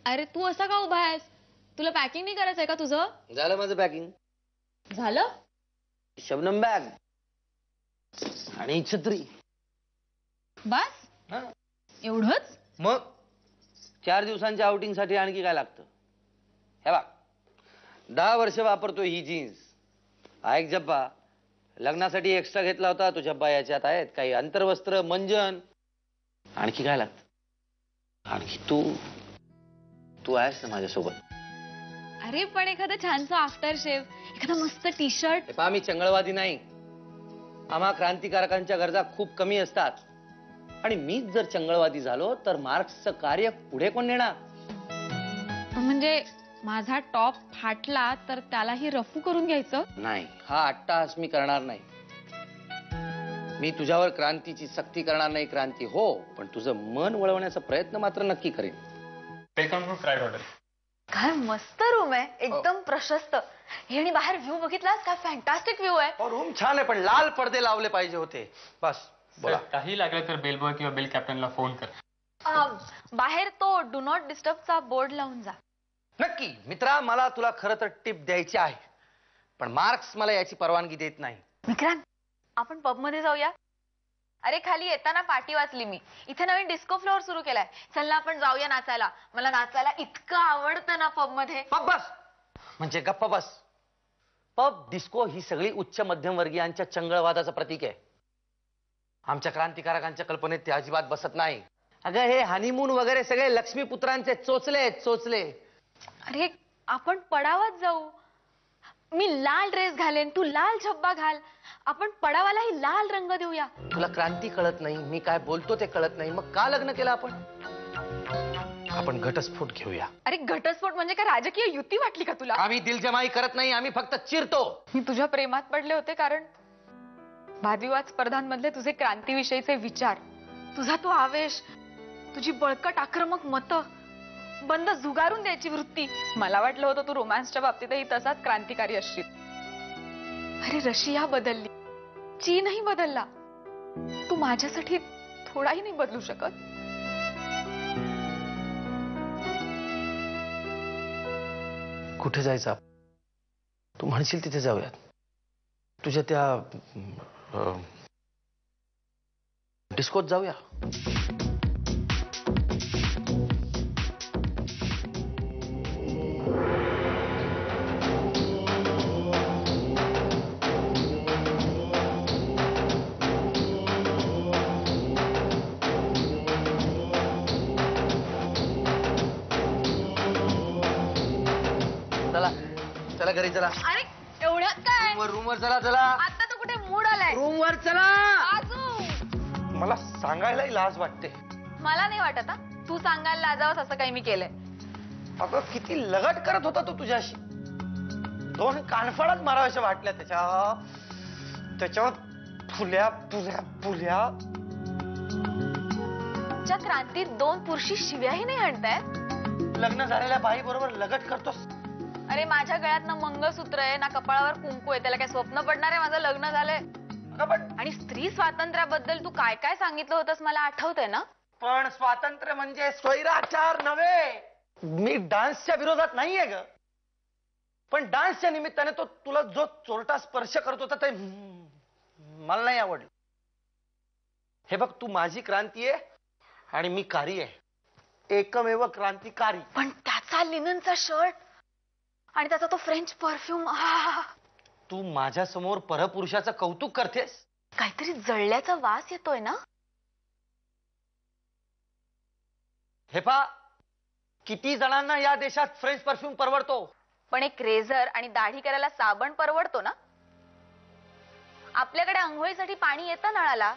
अरे तू असा का उभा आहेस? तुला पॅकिंग नाही करायचंय का तुझं? झालं माझं पॅकिंग. झालं? शबनम बॅग आणि छत्री. बस एवढंच? मग 4 दिवसांच्या आउटिंग साठी आणखी काय लागतं? हे बघ, 10 वर्ष वापरतोय ही जीन्स. ऐक जब्बा, लग्नासाठी एक्स्ट्रा घेतला होता तो जब्बा याच्यात आहेत. काही अंतर्वस्त्र, मंजन. आणखी काय लागतं? आणखी तू आहेस ना माझ्यासोबत. अरे पण एखादं छानसं आफ्टर शेव, एखादा मस्त टी शर्ट. पहा, मी चंगळवादी नाही. आम्हा क्रांतिकारकांच्या गरजा खूप कमी असतात. आणि मीच जर चंगळवादी झालो तर मार्क्सचं कार्य पुढे कोण नेणार? म्हणजे माझा टॉप फाटला तर त्यालाही रफू करून घ्यायचं? नाही, हा अट्टाहास मी करणार नाही. मी तुझ्यावर क्रांतीची सक्ती करणार नाही. क्रांती हो, पण तुझं मन वळवण्याचा प्रयत्न मात्र नक्की करेन. काय मस्त रूम आहे, एकदम प्रशस्त. हे आणि बाहेर व्ह्यू बघितलास? काय फॅन्टास्टिक व्ह्यू आहे. रूम छान आहे, पण लाल पडदे लावले पाहिजे होते. बस बोला. काही लागलं तर बेल बॉय किंवा बेल कॅप्टनला फोन कर. बाहेर तो डू नॉट डिस्टर्बचा बोर्ड लावून जा. नक्की. मित्रा, मला तुला खरं तर टिप द्यायची आहे, पण मार्क्स मला याची परवानगी देत नाही. विक्रांत, आपण पब मध्ये जाऊया. अरे खाली येताना पाटी वाचली मी. इथे नवीन डिस्को फ्लोअर सुरू केलाय. चल ना आपण जाऊया नाचायला. मला नाचायला इतकं आवडतं ना पब मध्ये. पब बस म्हणजे गप्प बस. पब डिस्को ही सगळी उच्च मध्यमवर्गीयांच्या चंगळवादाचं प्रतीक आहे. आमच्या क्रांतिकारकांच्या कल्पनेत ते अजिबात बसत नाही. अगं, हे हनीमून वगैरे सगळे लक्ष्मीपुत्रांचे चोचले चोचले. अरे आपण पडावात जाऊ. मी लाल ड्रेस घालेन, तू लाल झब्बा घाल. आपण पडावालाही लाल रंग देऊया. तुला क्रांती कळत नाही, मी काय बोलतो ते कळत नाही. मग का लग्न केलं आपण? आपण घटस्फोट घेऊया. अरे घटस्फोट म्हणजे काय राजकीय युती वाटली का तुला? आम्ही दिलजमाई करत नाही, आम्ही फक्त चिरतो. मी तुझ्या प्रेमात पडले होते कारण वादविवाद स्पर्धांमधले तुझे क्रांतीविषयीचे विचार, तुझा तो आवेश, तुझी बळकट आक्रमक मतं, बंद झुगारून द्यायची वृत्ती. मला वाटलं होतं तू रोमॅन्सच्या बाबतीतही तसाच क्रांतिकारी असशील. अरे रशिया बदलली, चीनही बदलला. तू माझ्यासाठी थोडाही नाही बदलू शकत? कुठे जायचं? तू म्हणशील तिथे जाऊयात. तुझ्या त्या डिस्कोत जाऊया. चला चला घरी चला. अरे एवढ्यात काय? रूमवर चला. चला आता तर कुठे मूड आलाय. रूमवर चला. आजू, मला सांगायलाही लाज वाटते. मला नाही वाटत. तू सांगायला लाजावंस असं काही मी केलंय. अगं, किती लगट करत होता तू तुझ्याशी. 2 कानफळात माराव्याशा वाटल्या त्याच्यावर फुल्या फुल्या फुल्या. तुमच्या क्रांतीत 2 पुरुषी शिव्याही नाही आणताय. लग्न झालेल्या बाई बरोबर लगट करतोस. अरे माझ्या गळ्यात ना मंगळसूत्र आहे ना कपाळावर कुंकू आहे. त्याला काय स्वप्न पडणार आहे माझं लग्न झालंय? आणि स्त्री स्वातंत्र्याबद्दल तू काय काय सांगितलं होतंस मला आठवतंय ना? पण स्वातंत्र्य म्हणजे स्वैराचार नव्हे. मी डान्सच्या विरोधात नाहीये ग, पण डान्सच्या निमित्ताने तो तुला जो चोरटा स्पर्श करत होता ते मला नाही आवडलं. हे बघ, तू माझी क्रांती आहे आणि मी कारी आहे. एकमेव क्रांतिकारी. पण त्याचा लिननचा शर्ट आणि त्याचा तो फ्रेंच परफ्यूम. तू माझ्या समोर परपुरुषाचं कौतुक करतेस. काहीतरी जळल्याचा वास येतोय ना? हे पा, किती जणांना या देशात फ्रेंच परफ्यूम परवडतो. पण एक रेझर आणि दाढी करायला साबण परवडतो ना? आपल्याकडे अंघोळीसाठी पाणी येतं नळाला.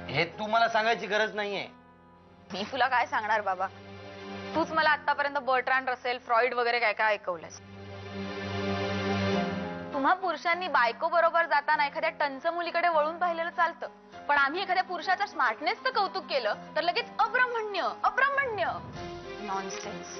हे तू मला सांगायची गरज नाहीये. मी तुला काय सांगणार बाबा. तूच मला आतापर्यंत बर्ट्रांड रसेल, फ्रॉइड वगैरे काय काय ऐकवलंस. तुम्हा पुरुषांनी बायको बरोबर जाताना एखाद्या टंच मुलीकडे वळून पाहिलेलं चालतं, पण आम्ही एखाद्या पुरुषाच्या स्मार्टनेसचं कौतुक केलं तर लगेच अब्रह्मण्य अब्रह्मण्य. नॉनसेन्स.